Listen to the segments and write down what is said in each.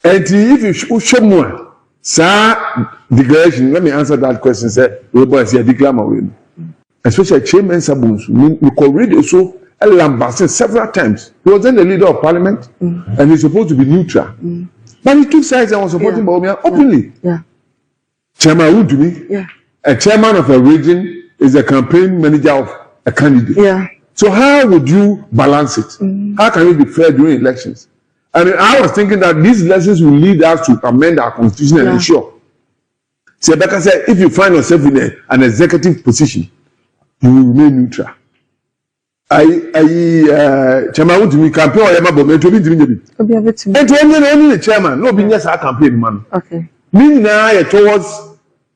And if you show more, sir, declaration, let me answer that question, sir. We boys here declare my will. Especially Chairman Bonsu, we could read also lambasted several times. He was then the leader of parliament and he's supposed to be neutral. But he took sides and was supporting Baumia openly. Chairman Wontumi, a chairman of a region is a campaign manager of a candidate. So how would you balance it? How can you be fair during elections? And I was thinking that these lessons will lead us to amend our constitution and ensure. So Becca said, if you find yourself in an executive position, you will remain neutral. Chairman Wontumi campaign or Yama Bome to be only the chairman, no business our campaign man. Okay. Meaning now towards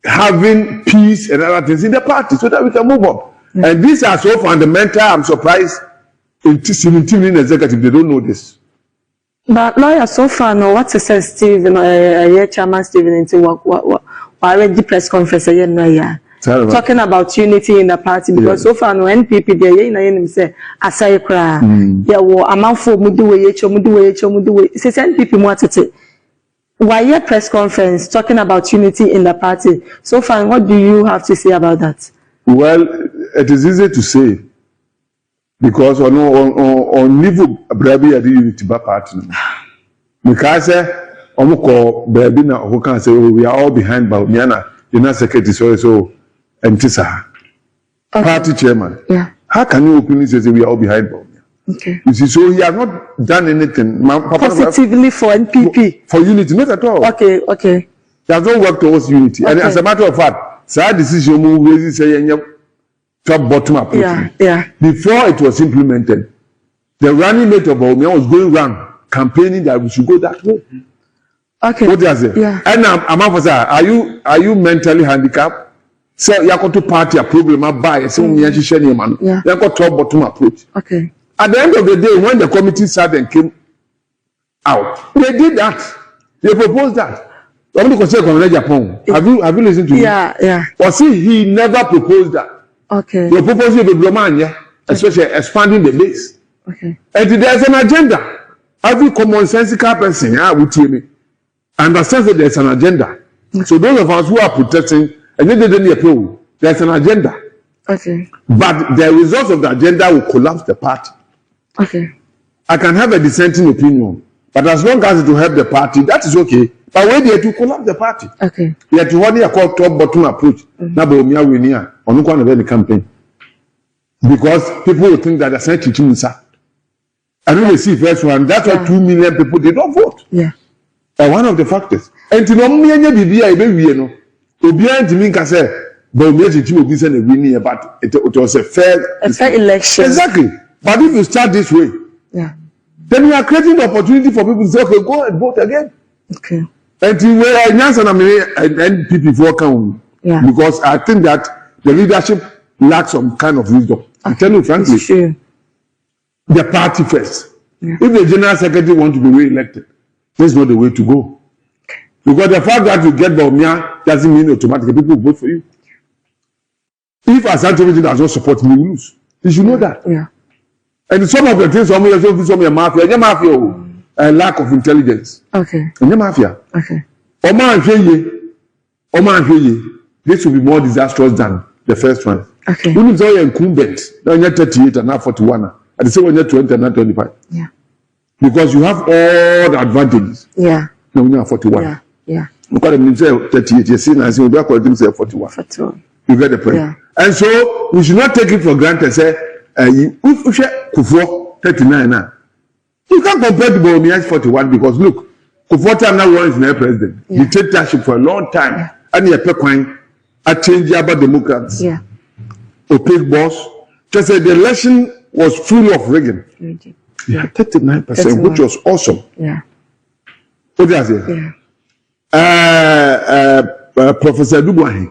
having peace and other things in the party so that we can move up. And these are so fundamental. I'm surprised in executive they don't know this. But lawyer so far no what say Stephen chairman Stephen into what already press conference talking about unity in the party because so far no NPP there say asay kra ya wo amanfo mudu say NPP mo atete why press conference talking about unity in the party so far what do you have to say about that? Well, it is easy to say because on niveau brabi at the unity party because omko brabi na who can say we are all behind Baumiana the secretary so Mensah, party chairman. How can you openly say we are all behind Baumia? Okay. You see, so he has not done anything positively for NPP. For unity, not at all. Okay. He has not worked towards unity. And as a matter of fact, that decision was top bottom approach. Before it was implemented, the running mate of Baumia was going around campaigning that we should go that way. Okay. What does it? And are you mentally handicapped? So you got to party a problem by so you got top bottom approach. Okay. At the end of the day, when the committee sat and came out, they did that. They proposed that. Agyapong. Have you listened to him? Yeah. Or see, he never proposed that. Okay. They proposed it especially expanding the base. Okay. And there's an agenda. Every commonsensical person understands that there's an agenda. So those of us who are protesting and then they didn't approve. There's an agenda. Okay. But the results of the agenda will collapse the party. Okay. I can have a dissenting opinion, but as long as it will help the party, that is okay. But when they to collapse the party, okay. You have to what they call top bottom approach. Now, Baumia will near on the campaign because people will think that they're saying Mensah. I don't see first one. That's why 2 million people did not vote. Yeah. One of the factors. And to know me, Obian to me can say, but will be sent a winning, but it was a fair election. Exactly. But if you start this way, then you are creating the opportunity for people to say, okay, go and vote again. Okay. And I NPP for count. Because I think that the leadership lacks some kind of wisdom. Okay. I tell you frankly, the party first. If the general secretary wants to be re-elected, that's not the way to go. Because the fact that you get Baumia doesn't mean automatically people vote for you. If Ashàmed does not support me, you lose. You should know that. Yeah. And some of the things, some of the mafia, lack of intelligence. Okay. And the mafia. Okay. This will be more disastrous than the first one. Okay. When you're incumbent, now you're 38 and now 41. At the same when you're 20 and now 25. Yeah. Because you have all the advantages. Yeah. Now when you're 41. Yeah. Because the say 38, you see, and we back them say 41. 41. You get the point. Yeah. And so we should not take it for granted. Say, if you share Kufuor 39 now, you can't compare to Baumia's 41 because look, Kufuor time now one is now president. He dictatorship for a long time, and he a coin a change about Democrats. Yeah. Opaque boss. Just say the election was full of rigging. He had 39%, which was awesome. Yeah. What does it? Yeah. Professor Dubois,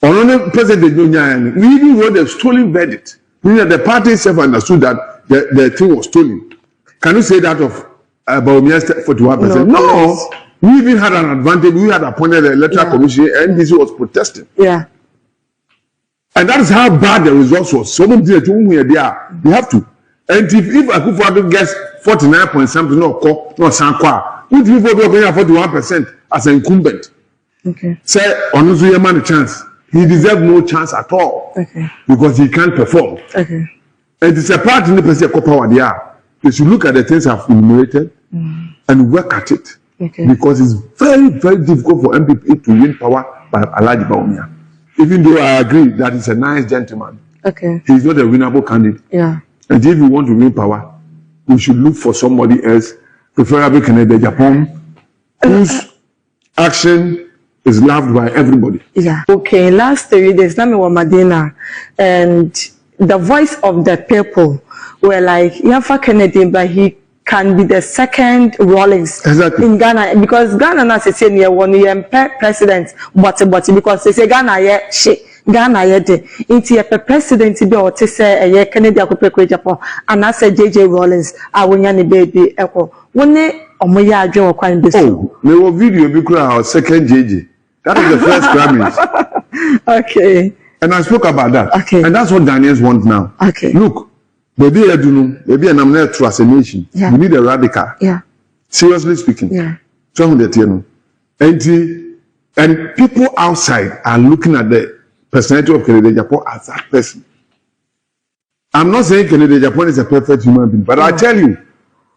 on President Union, we even wrote a stolen verdict. Meaning that the party itself understood that the thing was stolen. Can you say that of Baumia's 41%? No. We even had an advantage. We had appointed the electoral commission, and NPP was protesting. Yeah. And that is how bad the results was. So many people who are there, you have to. And if Akufo-Addo gets 49 point something, no, Which people go going 41% as an incumbent? Okay. Say on man a chance. He deserves no chance at all. Okay. Because he can't perform. Okay. And it's a part in the person power they are. They should look at the things I've enumerated and work at it. Okay. Because it's very, very difficult for NPP to win power by Alhaji Bawumia. Even though I agree that he's a nice gentleman. Okay. He's not a winnable candidate. Yeah. And if you want to win power, we should look for somebody else, preferably Agyapong, whose action is loved by everybody. Yeah. Okay. Last 3 days, Nami wa Madina, and the voice of the people were like, Yafa Kennedy, but he can be the second Rawlings in Ghana, because Ghana na se say near 1 year president, but because they say Ghana ye shit. Ghana ye de inti ye president be o te say ye Kennedy akopekwe Japan and I say JJ Rawlings awonya ne baby eko woni omo ye adwen okwan be so. Oh, me wo video bi kura our second JJ. That is the first Grammys. Okay. And I spoke about that. Okay. And that's what Ghanaians want now. Okay. Look, baby and I'm not trust a nation. Yeah. We need a radical. Yeah. Seriously speaking. Yeah. And people outside are looking at the personality of Kennedy Agyapong as that person. I'm not saying Kennedy Agyapong is a perfect human being, but I tell you,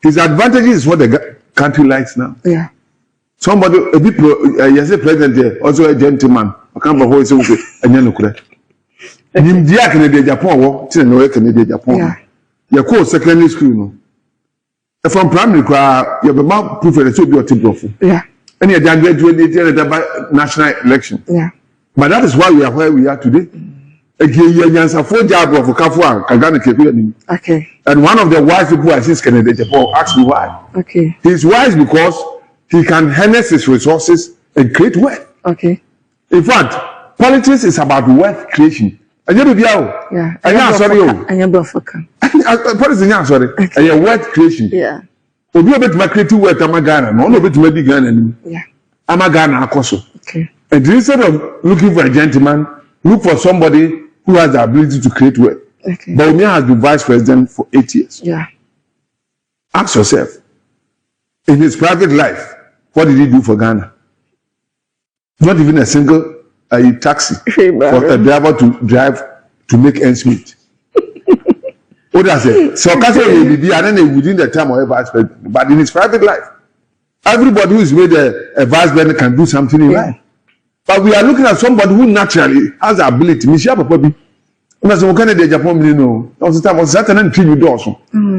his advantages is what the country likes now. Yeah. Somebody, a bit, yes, a president there, also a gentleman. I can't believe it's okay. And you're not Nim dia Kennedy Agyapong, till no Kennedy Agyapong. Yeah. Your course secondary school, no. If I'm primary, you have a mouth proof that you'll be a tip. Yeah. And you're done by national election. Yeah. But that is why we are where we are today. Okay. And one of the wise people I see Kennedy Agyapong asked me why. Okay. He's wise because he can harness his resources and create wealth. Okay. In fact, politics is about wealth creation. Yeah. Politics is sorry. Wealth creation. Yeah. Obi obet ma create wealth Ghana. No obet ma di Ghana. Yeah. Ghana akoso. Okay. And instead of looking for a gentleman, look for somebody who has the ability to create wealth. Okay. Bawumia has been vice president for 8 years. Yeah. Ask yourself, in his private life, what did he do for Ghana? Not even a single taxi for a driver to drive to make ends meet. What does it? So will be within the time of a vice president, but in his private life, everybody who is made a vice president can do something in life. But we are looking at somebody who naturally has the ability. Michelle Papabi, he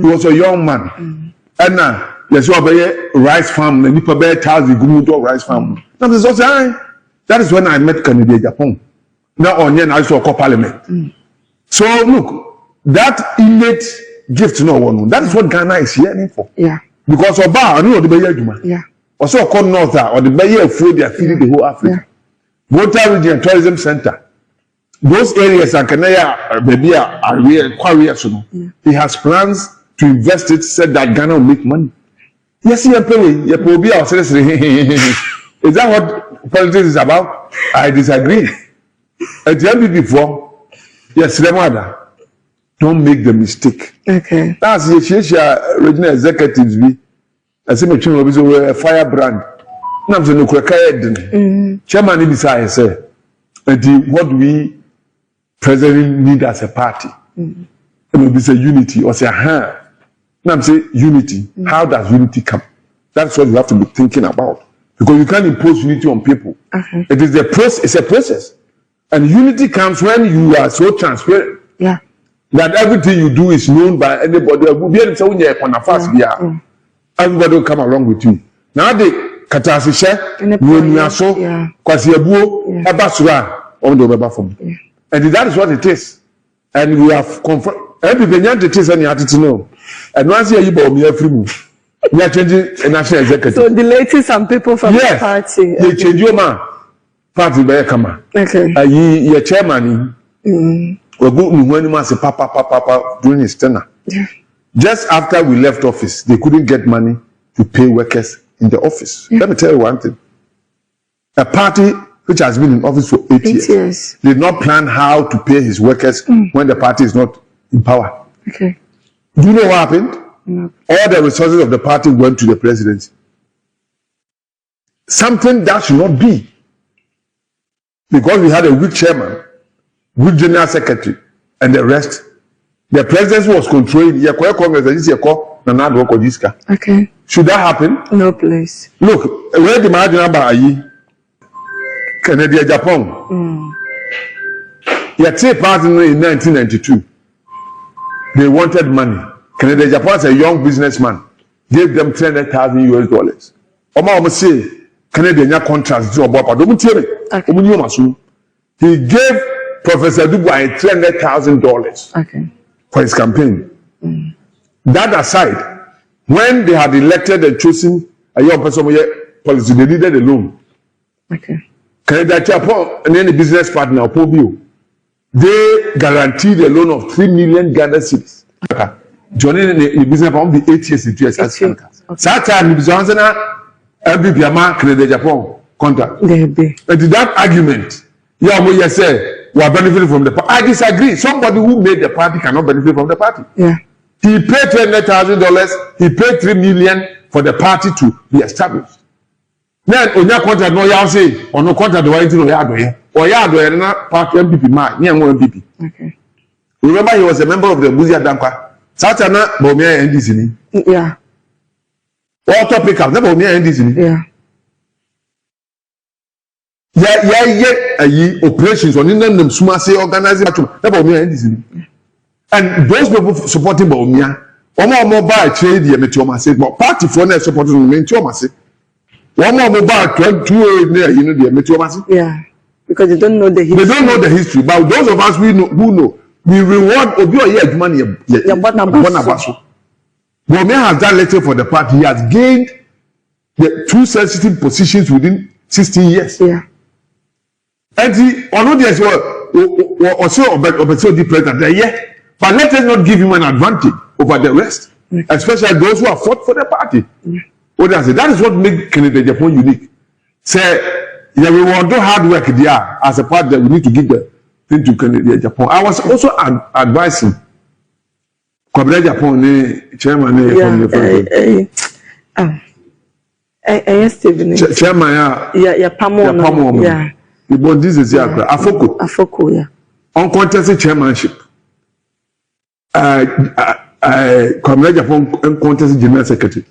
was a young man. And now, there's a rice farm, and Nipa Bear tells the Gumudo rice farm. That is when I met Kennedy Agyapong. Now, on I saw parliament. So, look, that innate gift, no one. That is what Ghana is yearning for. Yeah. Because of I know the Bayer Juma. Yeah. Also, called North or the Bayer food, they are feeding the whole Africa. Water Region Tourism Center. Those areas are Kanaya, baby, are real, quite so. He has plans to invest it, said that Ghana will make money. Yes, you're paying. You're probably our citizen. Is that what politics is about? I disagree. At the end before, yes, Remada, don't make the mistake. Okay. That's the regional executives be. I say, a firebrand. Now, the Kyei, chairman, he decided, say, what we presently need as a party. And we say unity, or say, now I'm saying unity. How does unity come? That's what you have to be thinking about. Because you can't impose unity on people. Okay. It is it's a process. And unity comes when you are so transparent. Yeah. That everything you do is known by anybody. Everybody will come along with you. Now the katasisha, yeah. kwasiabuo, abasura, on the rubber form. And that is what it is. And we have confirmed. Everybody it is any attitude know. And once you are free move. We are changing a national executive. So deleting some people from the party. They change your man. Party by a Okay. Your chairman. We go when you say papa during his tenure. Yeah. Just after we left office, they couldn't get money to pay workers in the office. Let me tell you one thing. A party which has been in office for 8 years did not plan how to pay his workers when the party is not in power. Okay. Do you know what happened? No. All the resources of the party went to the presidency. something that should not be. Because we had a weak chairman, weak general secretary, and the rest. The presidency was controlling the Congress. Okay. Should that happen? No, please. Look, where the margin about Canada, Japan. Yet, part in 1992. They wanted money. Canada, Japan, as a young businessman, gave them $300,000. Oma say Canadian contracts job. He gave Professor Dubois $300,000 for his campaign. That aside, when they had elected and chosen a young person policy, they needed a loan. Canada, Japan, and any business partner, they guaranteed a loan of 3 million Ghana cedis. Joining the business for only 8 years in 2 years. That time, the business NPP Canada, Japan contract. And to that argument, we say we are benefiting from the party. I disagree. Somebody who made the party cannot benefit from the party. Yeah. He paid $200,000. He paid 3 million for the party to be established. Then on your contract, no, you say on no contract, the no yard or yard or party NPP man, near NPP. Okay. Remember, he was a member of the Buzia Dankwa. Satana Bomia and Disney. Yeah. All topic up, never Bomia and Disney. Yeah. Operations on them Sumase organizing never Bomia and Disney. And those people supporting Bomia, one more mobile trade, the Metoma said, but party for them supporting Metoma said. One more mobile 2 near, the Metoma. Yeah. Because they don't know the history. They don't know the history, but those of us who know, we reward Obio money. Bomia has done little for the party. He has gained the 2 sensitive positions within 16 years. Yeah. And he already as well, also the president, yeah. But let us not give him an advantage over the rest, especially those who have fought for the party. What I say, that is what makes Canada Japan unique. Say, yeah, we want to hard work there as a part that we need to give the thing to Canada Japan. I was also advising Canada Japan chairman from the Stephen. Chairman, yeah, Pamo. Yeah. The board this is Afoko, yeah. Uncontested chairmanship. Canada Japan uncontested general secretary.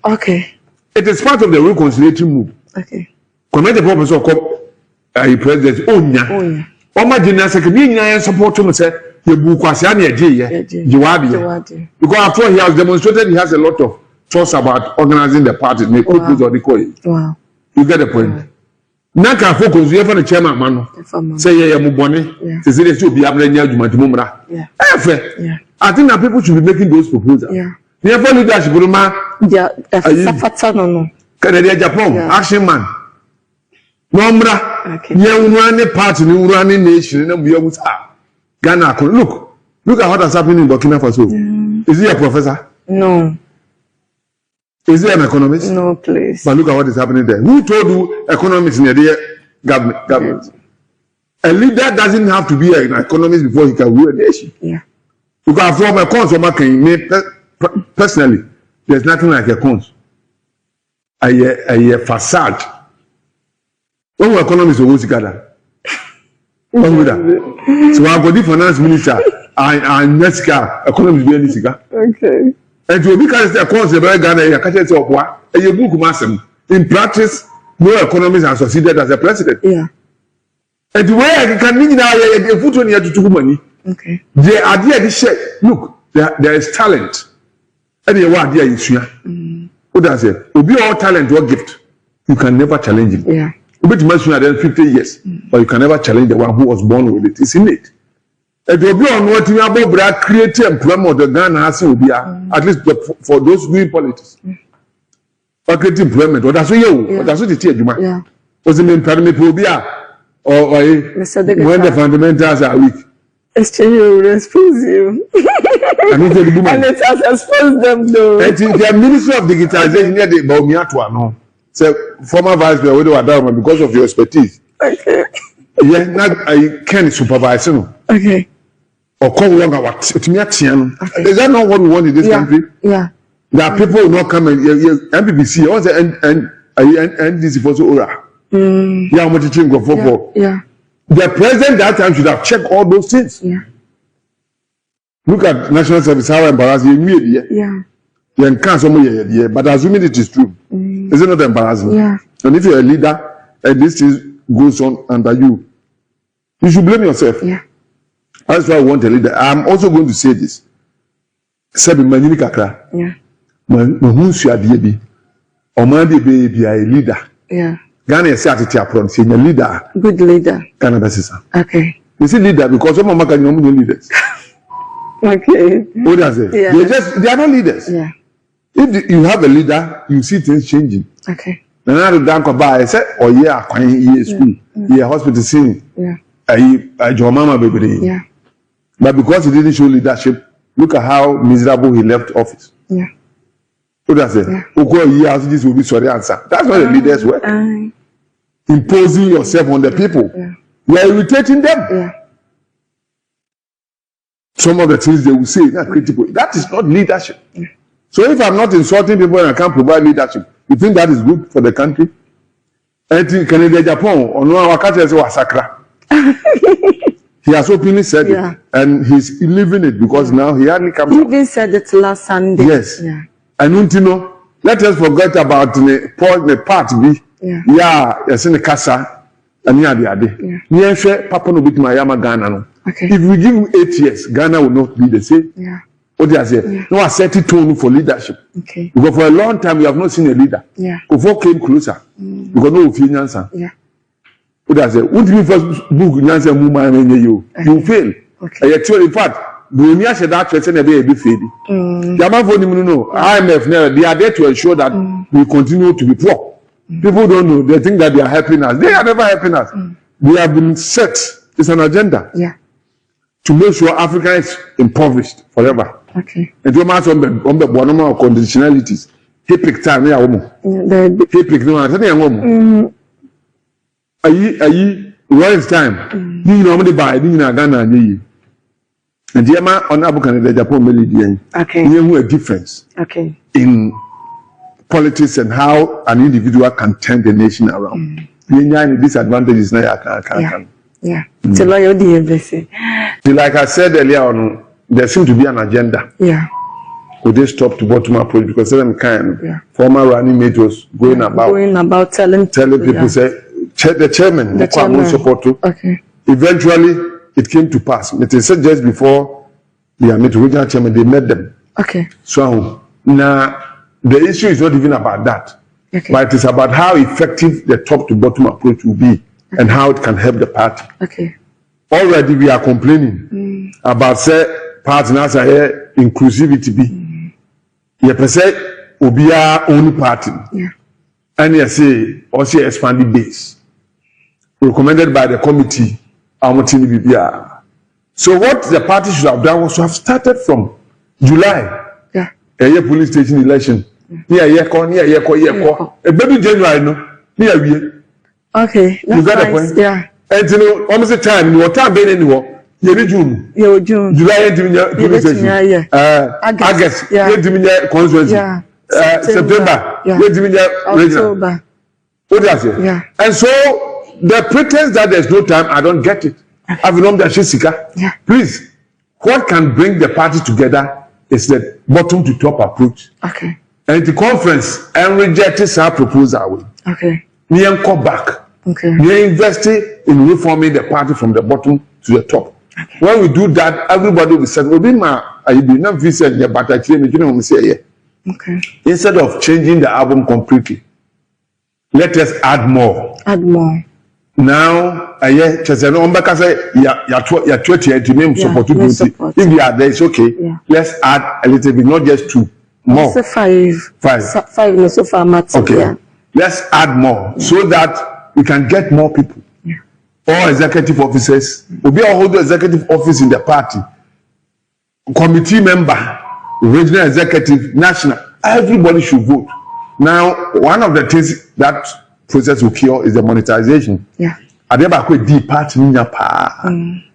Okay. It is part of the reconciliation move. Okay. Canada Japan also come president Onya. Oma general secretary support him say you because after he has demonstrated he has a lot of trust about organizing the party. Wow. You get the point. Now can focus you for the chairman man. Say yeah mubone. Say they should be abranya juma to mumra. Yeah. I think that people should be making those proposals. Yeah. Therefore leadership no. Canada Japan action man. Nomra. Okay. Party ni running nation na we Ghana look at what has happened in Burkina Faso. Is he a professor? No. Is he an economist? No, please. But look at what is happening there. Who told you economists in the government? A leader doesn't have to be an economist before he can rule a nation. Yeah. Because from a consumer can make personally, there's nothing like a cons. A facade. When we economists will go together. So I got the finance minister and Mexico economists be any cigar. Okay. And to be carried a concept by Ghana, a catch of what a book massam. In practice, no economists have succeeded as a president. Yeah. And the way I can mean now, a foot on here to do money. Okay. The idea is share. Look, there is talent. And the idea is here. What does it? Will be all talent or gift. You can never challenge it. Yeah. You bet much sooner than 50 years, but you can never challenge the one who was born with it. It's innate. It will be on what you are about creating employment the Ghana has will be at least for those doing politics. For creating employment, or that's what you that's what it is. Yeah. Was the main parameter will be or when the fundamentals are weak. Exchange will expose you. And it has exposed them though. The Ministry of Digitalization here, the Baumiatwa, no. So former vice president, because of your expertise. Okay. Yeah, not I can supervise you. Okay. Or come along what is that not what we want in this country? Yeah. That people will not come and NPPC. Also, and NDC for so ora. Yeah, I'm teaching go for. Yeah. The president that time should have checked all those things. Yeah. Look at national service, how embarrassing you. Yeah. You can't some but assuming it is true, is it not embarrassing? Yeah. And if you're a leader and this thing goes on under you, you should blame yourself. Yeah. That's why I want a leader. I'm also going to say this. Sebi manini kakra. Yeah. Mahunsu adiebi. Omandi be a leader. Yeah. Ghana is at the apron. Say a leader. Good leader. Ghana besisa. Okay. You see leader because some of them are not leaders. Okay. What does it? Yeah. They are not leaders. Yeah. If you have a leader, you see things changing. Okay. And now the danko buy I said, oh yeah, school, yeah, hospital scene. Yeah. I your mama baby. Yeah. But because he didn't show leadership, look at how miserable he left office. Yeah. What does it? This will be sorry answer. That's not the leader's work. Imposing yourself on the people. Yeah. You are irritating them. Yeah. Some of the things they will say are critical. That is not leadership. Yeah. So if I'm not insulting people and I can't provide leadership, you think that is good for the country? Anything Canada, Agyapong, or no, our country is Wasakra. He has openly said it, and he's living it because now he hardly comes. He even said it last Sunday. Yes. Yeah. And you know, let us forget about the part B. Yeah. Yeah, yes, in the casa, and yeah, the other. Yeah, Papa no bit my Yama Ghana. Okay. If we give him 8 years, Ghana will not be the same. Yeah. What do I say? No, I set it tone for leadership. Okay. Because for a long time we have not seen a leader. Yeah. Before came closer. Because no opinions. Yeah. What do I say? What do you first book Nancy Muma you fail. Okay. In fact, Bunia said that person a bit fading. Yaman for no IMF never they are there to ensure that we continue to be poor. People don't know, they think that they are helping us. They are never helping us. They have been set. It's an agenda. Yeah. To make sure Africa is impoverished forever. Okay. And you must on the bottom of conditionalities. He picked time, yeah, woman. He picked no one. Say, woman. Ayi, one time. You know, somebody buy. You know, Ghana, you. And the man on Abu Canada, Japan, Melody. Okay. You know a difference. Okay. In politics and how an individual can turn the nation around. You know, disadvantages now. Yeah. It's a lawyer, like I said earlier on, there seems to be an agenda. Yeah. Would they stop to bottom approach? Because some kind former running mates was going about telling people say the chairman, the chairman support to. Okay. Eventually, it came to pass. It is just before they met the regional chairman, they met them. Okay. So now the issue is not even about that, but it is about how effective the top to bottom approach will be and how it can help the party. Okay. Already we are complaining about say partners are here inclusivity be. You per se obia own party. Yeah. And you say also expanded base. Recommended by the committee. So what the party should have done was to have started from July. Yeah. A year police station election. Near a baby January no. Near okay. You got a point? Yeah. And you know, almost the time, you time being anywhere. You're June. You're June. July, August, constituency. September, October. What does it? Yeah. And so the pretense that there's no time, I don't get it. I've known that Jessica. Yeah. Please, what can bring the party together is the bottom to top approach. Okay. And the conference and rejected our proposal. Okay. We come back. Okay. We are investing in reforming the party from the bottom to the top. Okay. When we do that, everybody will be said, "Well, I be not visit your but I say okay." Instead of changing the album completely, let us add more. Add more. Now, just say no. You're 20 to name support. If you are there, it's okay. Yeah. Let's add a little bit, not just 2 more. It's 5. 5 no so far matter. Okay. Yeah. Let's add more so that we can get more people. Yeah. All executive officers. We'll be all hold executive office in the party. Committee member, regional executive, national. Everybody should vote. Now, one of the things that process will cure is the monetization. Yeah. Adeba ko di party niya pa.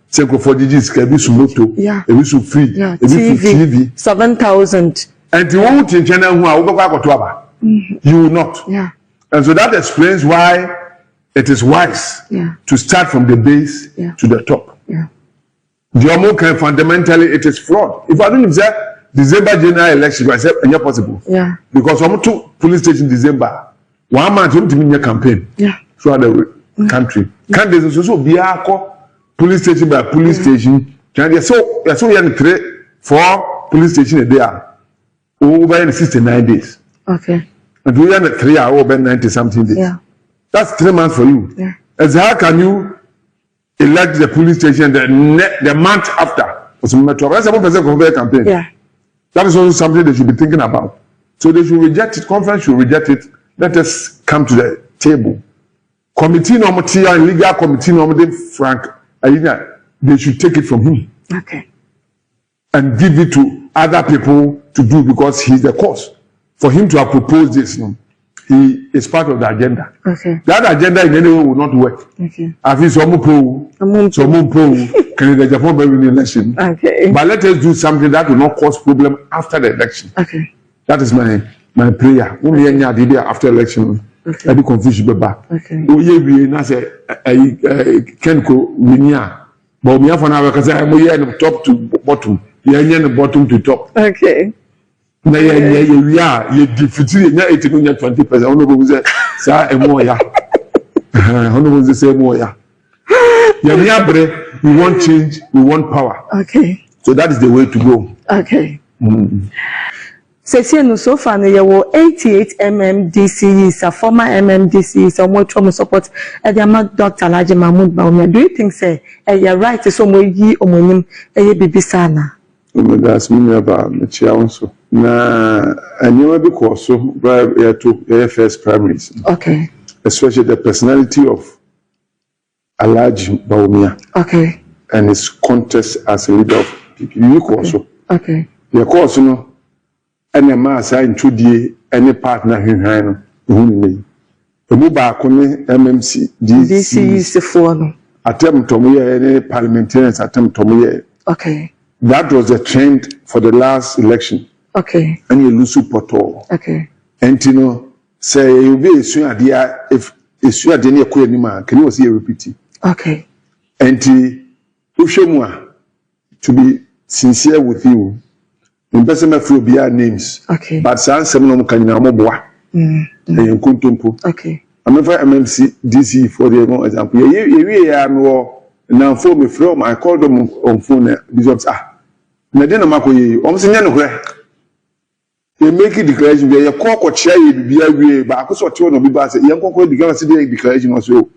Say for digits can be sumoto. Yeah. It be free. Yeah. It be TV. 7,000. And you won't in China who are you will not. Yeah. And so that explains why it is wise to start from the base to the top. Yeah. The American fundamentally it is flawed. If I don't say December general election, I say it's not possible. Yeah. Because I'm to police station December. 1 month to mean your campaign. Yeah. Throughout the country. Candidates also be a police station by police station. So we have 3-4 police station a day. Over 69 days. Okay. And we have 3 hours over 90 something days. Yeah. That's 3 months for you. Yeah. As how can you elect the police station the month after? That's a 1% campaign. Yeah. That is also something they should be thinking about. So they should reject it. Conference should reject it. Let us come to the table. Committee normative and legal committee normative, Frank, they should take it from him. Okay. And give it to other people to do because he's the cause. For him to have proposed this, he is part of the agenda. Okay. That agenda in any way will not work. Okay. I feel some pro, can the Japan by winning election. Okay. But let us do something that will not cause problem after the election. Okay. That is my prayer. When after election, I do confusion back. Okay. Oh yeah, we na say Kenko winia. But me for now because I'm here top to bottom. Yeah, bottom to top. Okay. Na you defeat you 20%. Ono go say sa emo ya. Ono go say emo ya. We want change, we want power. Okay. So that is the way to go. Okay. So far, there were 88 MMDCs, a former MMDCs, or more trauma support. Dr. Alhaji Mahmoud Bawumia. Do you think, say, you're right? So, ye omonim, bibisana. That's me about the chair also. Na, I never because so, but I took AFS primaries. Okay. Especially the personality of Alhaji Bawumia. Okay. And his contest as a leader of PPP also. Okay. The course, you know. Any mass I introduce any partner who me. The mobile MMC DC is the phone. Attempt to me any parliamentarians attempt to me. Okay. That was the trend for the last election. Okay. And you lose support. Okay. And you know, say you be soon idea if you are the near queen man, can you see a repeat? Okay. And to be sincere with you. In person of names. Okay. But sans some can boa. Okay. I'm never MMC DC for the example. Now for me from I called them on phone. These Nadina Mako, almost in Yanoko. They make a declaration. They are called chair, be away, but I could sort of be bad. Young Coco declaration also.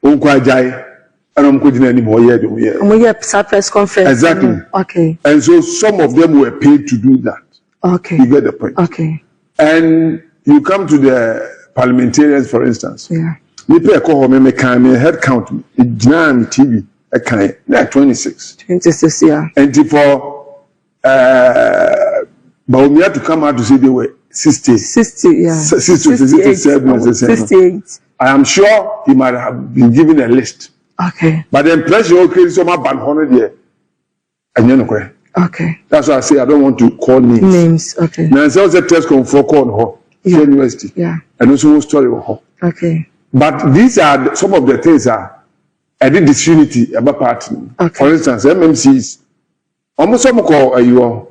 Uncle Jai. And I'm going anymore yet. We have press conference. Exactly. Okay. And so some of them were paid to do that. Okay. You get the point. Okay. And you come to the parliamentarians, for instance. Yeah. You pay a call me head count me. TV. I can 26. 26, yeah. And for Bawumia to come out to say they were 60. 60, yeah. 68. I am sure he might have been given a list. Okay. But the impression okay, so my band 100 year. And you know, okay. That's why I say I don't want to call names. Names, okay. Now, it's also a test for call university. Yeah. And also story of her. Okay. But these are some of the things I did disunity about party. Okay. For instance, MMCs. Almost some call you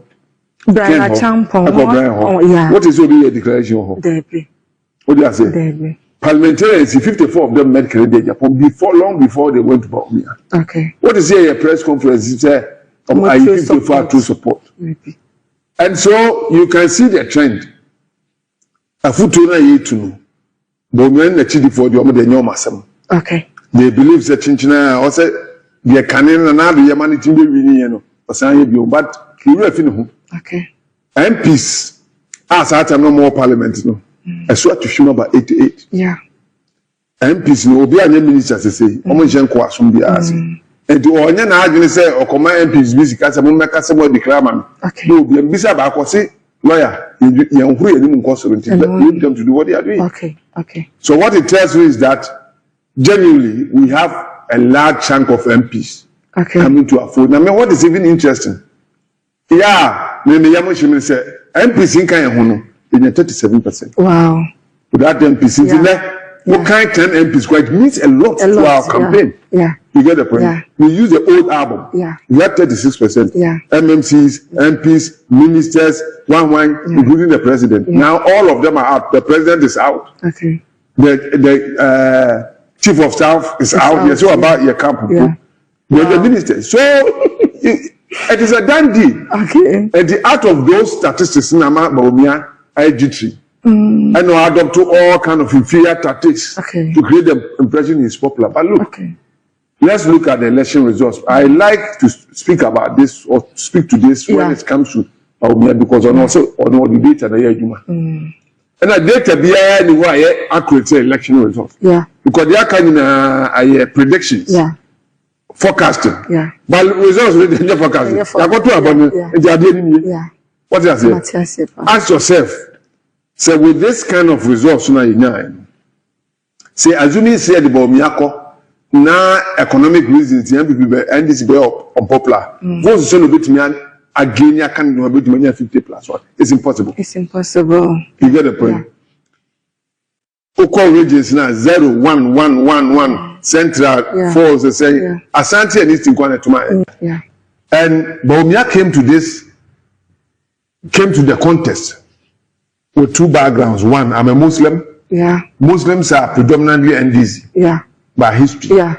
Brian Agyapong. Yeah. What is your declaration? What do I say? Parliamentarians, 54 of them met Canadian Japan long before they went to Bawumia. Okay. What is here a press conference? It's are you 54 to support? Maybe. And so you can see the trend. A foot to know. Bawumia na chidi for the Omo okay. They believe that Chinchina also the canon and other Yamani Timber Vini, but you will finish. Okay. MPs, as I no more parliament, no. I swear to show about 88. Yeah. MPs no be any ministers say, Omo Jenko asum bi as. And to onye na adwene say okoma MPs bi sika say mo meka say mo declare man. Okay. No be bisa ba ko say lawyer, you huru eni nko so nti need them to do what they are doing. Okay. Okay. So what it tells you is that genuinely we have a large chunk of MPs coming to our fold. I mean, what is even interesting? Yeah, me yamoshimi say MPs in kind hono in 37%. Wow. Without MPs in there, what kind 10 MPs quite means a lot to our campaign. Yeah. You get the point? Yeah. We use the old album. Yeah. We have 36%. Yeah. MMCs, MPs, ministers, including the president. Yeah. Now all of them are out. The president is out. Okay. The chief of staff is out. Yes, so about your camp. Yeah. The minister. So it is a done deal. Okay. And the out of those statistics, Nama Baumia, IGT. And now adopt to all kind of inferior tactics to create the impression he's popular. But look, let's look at the election results. I like to speak about this or speak to this when it comes to Baumia because on all the data that and the data be anyway accurate election results. Yeah. Because they are kind of predictions. Yeah. Forecasting. Yeah. But results they're forecasting. I got to about yeah. What did I say? Ask yourself. So with this kind of results now, say assuming say the Baumia na economic reasons the NPP and this be unpopular. What's the bit me again you can do a bit 50+1. It's impossible. It's impossible. You get the point. Oko regions now 0 1 1 1 1 central falls say Asante and Eastern Kwana to my and Baumia came to the contest with two backgrounds. One, I'm a Muslim. Yeah. Muslims are predominantly NDC. Yeah. By history. Yeah.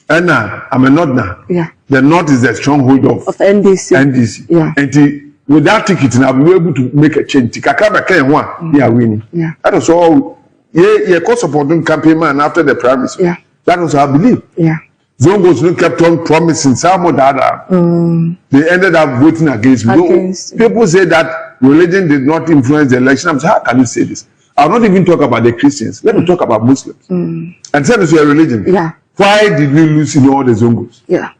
And I'm a Northerner. Yeah. The North is the stronghold of NDC. NDC. Yeah. And with that ticket, I'll be able to make a change. Kakaba can one. Yeah, winning. Yeah. That was all. Yeah, cost supporting campaign man after the primaries. Yeah. That was our belief. Yeah. Zongos kept on promising some of that. They ended up voting against me. People say that religion did not influence the election. I'm saying, how can you say this? I'll not even talk about the Christians. Let me talk about Muslims. And say this is a religion. Yeah. Why did we lose in all the Zongos? Yeah.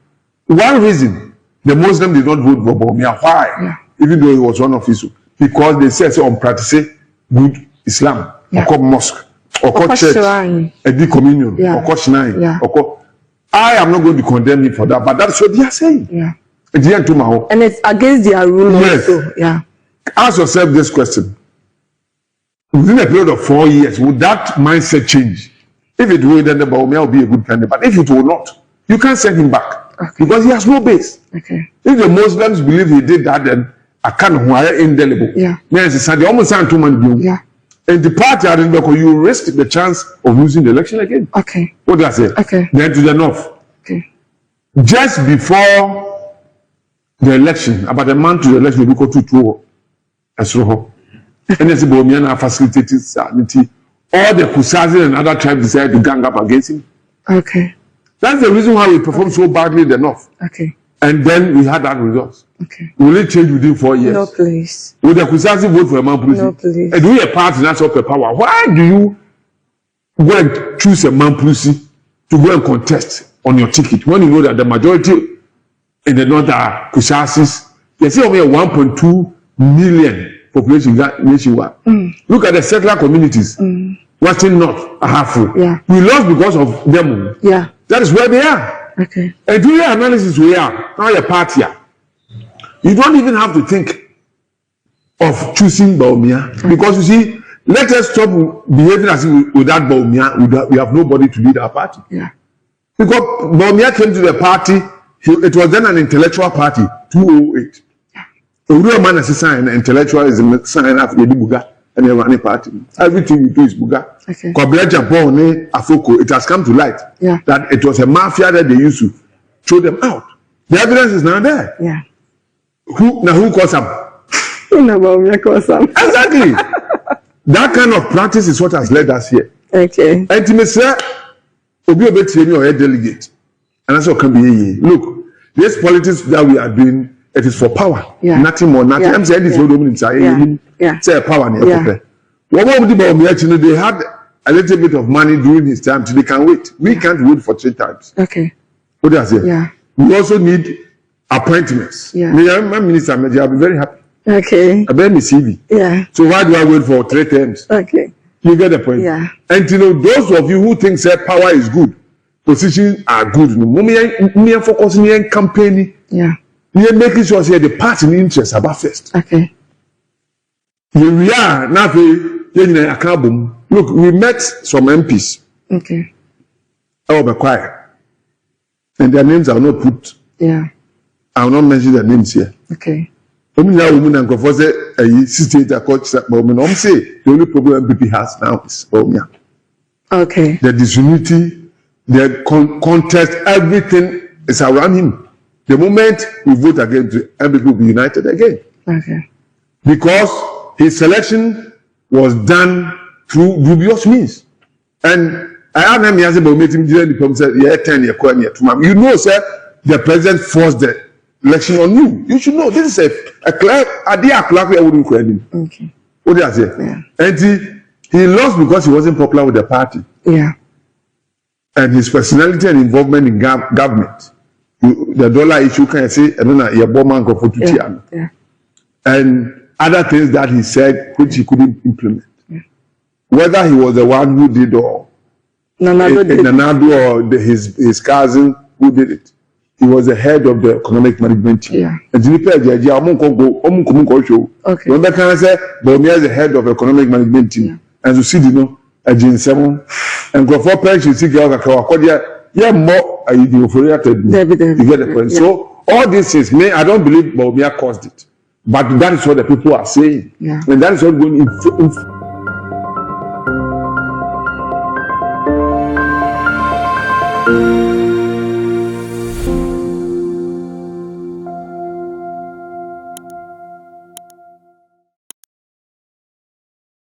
One reason the Muslims did not vote for Baumia. Why? Yeah. Even though he was one of his, because they said so on practicing good Islam, or called mosque, or called church, a big communion, or called shrine, or called. I am not going to condemn him for that, but that's what they are saying. Yeah. And it's against their rule also. Yeah. Ask yourself this question. Within a period of 4 years, would that mindset change? If it will, then the Baumia will be a good candidate. But if it will not, you can't send him back. Because he has no base. Okay. If the Muslims believe he did that, then I can't hire indelible. Yeah. Yes, they almost sound too many. Yeah. And the party, you risk the chance of losing the election again. Okay. What do I say? Okay. Then to the north. Okay. Just before the election, about a month to the election, we go to Tuo. And as Baumia facilitated sanity, all the Kusazi and other tribes decided to gang up against him. Okay. That's the reason why we performed so badly in the north. Okay. And then we had that result. Okay. Will it change within 4 years? No, please. Will the Kusazi vote for a man, please? No, please. And we are party that's up power. Why do you go and choose a man, please, to go and contest on your ticket when you know that the majority in the north are Kusazis? They say only 1.2 million population nationwide. Look at the settler communities. Western North, Ahafo. Yeah. We lost because of them. Yeah. That is where they are. Okay. And do your analysis we are. Now your party. You don't even have to think of choosing Baumia. Because you see, let us stop behaving as if without Baumia, we have nobody to lead our party. Yeah. Because Baumia came to the party, it was then an intellectual party, 2008. A real man is a sign, intellectual is a sign of the Buga and the running party. Everything we do is Buga. Okay. Agyapong, Afoko, it has come to light that it was a mafia that they used to throw them out. The evidence is now there. Yeah. Who caused them? Exactly. That kind of practice is what has led us here. Okay. And to me, sir, Obi Obetini or a delegate. And that's what can be. Look, this politics that we are doing, it is for power. Yeah. Nothing more, nothing. I'm saying this say power. They had a little bit of money during his time, so they can wait. We can't wait for 3 times. Okay. What do I say? Yeah. We also need appointments. Yeah. My minister, I'll be very happy. Okay. I better me CV. Yeah. So why do I wait for 3 terms? Okay. You get the point? Yeah. And those of you who think that power is good, positions are good. Me focusing on campaigning. Yeah. We are making sure say the party interest about first. Okay. We are now look, we met some MPs. Okay. I will be quiet. And their names I will not put. Yeah. I will not mention their names here. Okay. Women and go for a 68 coach that moment. Say the only problem NPP has now is Omia. Okay. The disunity, the contest, everything is around him. The moment we vote against NPP will be united again. Okay. Because his selection was done through dubious means. And I have them yesterday, but meeting the problem said, yeah, 10 year, 20 year, 2 months. You know, sir, the president forced the election on you. You should know this is a clear idea. I wouldn't credit him. Okay. What did I say? Yeah. And he lost because he wasn't popular with the party. Yeah. And his personality and involvement in government. The dollar issue, can I say, I don't know, your bomb for yeah. And other things that he said which he couldn't implement. Yeah. Whether he was the one who did or Nanado or his cousin who did it. He was the head of the economic management team. Yeah. And okay. When the can say, Bomia is the head of the economic management team. Yeah. And you see, you know, a Jin 7 and go for pension, see, yeah, more you do for you get the point. Yeah. So all this is me. I don't believe Bomia caused it, but that is what the people are saying. Yeah. And that is what going in